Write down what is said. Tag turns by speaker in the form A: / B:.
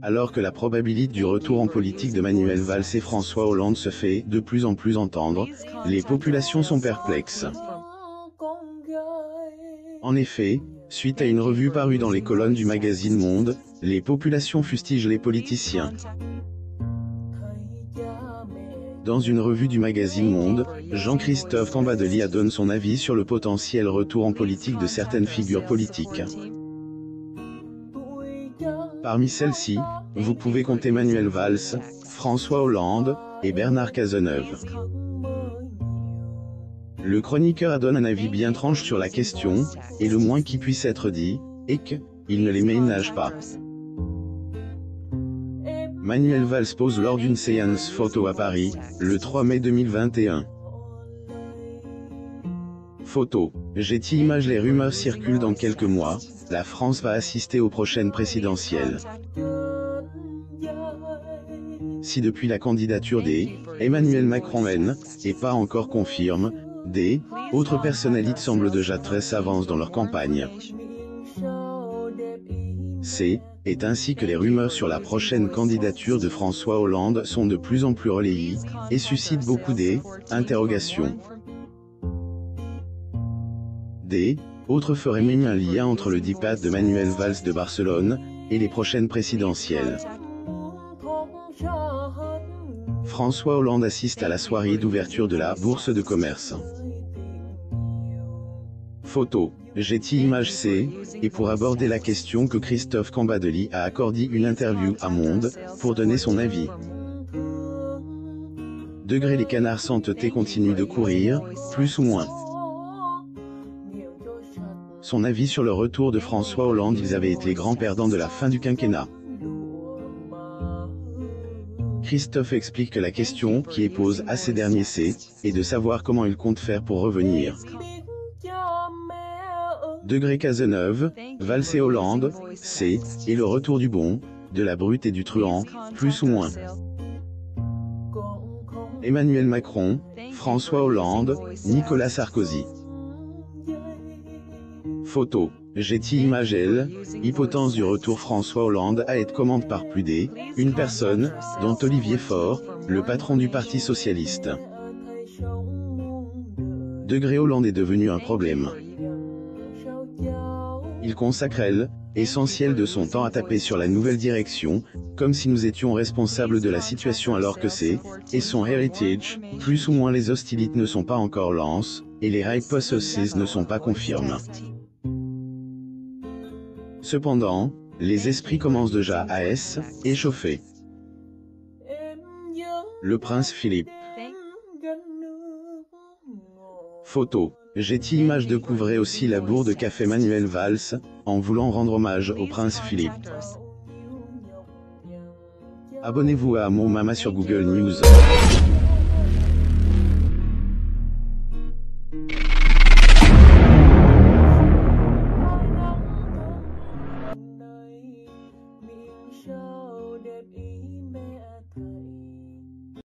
A: Alors que la probabilité du retour en politique de Manuel Valls et François Hollande se fait de plus en plus entendre, les populations sont perplexes. En effet, suite à une revue parue dans les colonnes du magazine Monde, les populations fustigent les politiciens. Dans une revue du magazine Monde, Jean-Christophe Cambadélis donne son avis sur le potentiel retour en politique de certaines figures politiques. Parmi celles-ci, vous pouvez compter Manuel Valls, François Hollande et Bernard Cazeneuve. Le chroniqueur donne un avis bien tranché sur la question, et le moins qui puisse être dit, est qu'il ne les ménage pas. Manuel Valls pose lors d'une séance photo à Paris, le 3 mai 2021. Photo. Getty Images. Les rumeurs circulent dans quelques mois, la France va assister aux prochaines présidentielles. Si depuis la candidature d'Emmanuel Macron n'est pas encore confirme, autres personnalités semblent déjà très avancer dans leur campagne. C'est ainsi que les rumeurs sur la prochaine candidature de François Hollande sont de plus en plus relayées, et suscitent beaucoup d'interrogations. Autres feraient même un lien entre le départ de Manuel Valls de Barcelone, et les prochaines présidentielles. François Hollande assiste à la soirée d'ouverture de la Bourse de commerce. Photo. Getty Images. Et pour aborder la question que Christophe Cambadélis a accordé une interview à Monde, pour donner son avis. Les canards santé continuent de courir, plus ou moins. Son avis sur le retour de François Hollande. Ils avaient été grands perdants de la fin du quinquennat. Christophe explique que la question qui est posée à ces derniers est de savoir comment ils comptent faire pour revenir. Cazeneuve, Valls et Hollande, et le retour du bon, de la brute et du truand, plus ou moins. Emmanuel Macron, François Hollande, Nicolas Sarkozy. Photo. Getty Images. Hypothèse du retour François Hollande à être commande par plus d'une personne, dont Olivier Faure, le patron du Parti Socialiste. Hollande est devenu un problème. Il consacre l'essentiel de son temps à taper sur la nouvelle direction, comme si nous étions responsables de la situation alors que et son heritage, plus ou moins les hostilités ne sont pas encore lancées, et les hypotheses ne sont pas confirmées. Cependant, les esprits commencent déjà à échauffer. Le prince Philippe. Photo. Getty Images. Découvrez aussi la bourre de café Manuel Valls, en voulant rendre hommage au prince Philippe. Abonnez-vous à Mon Mama sur Google News.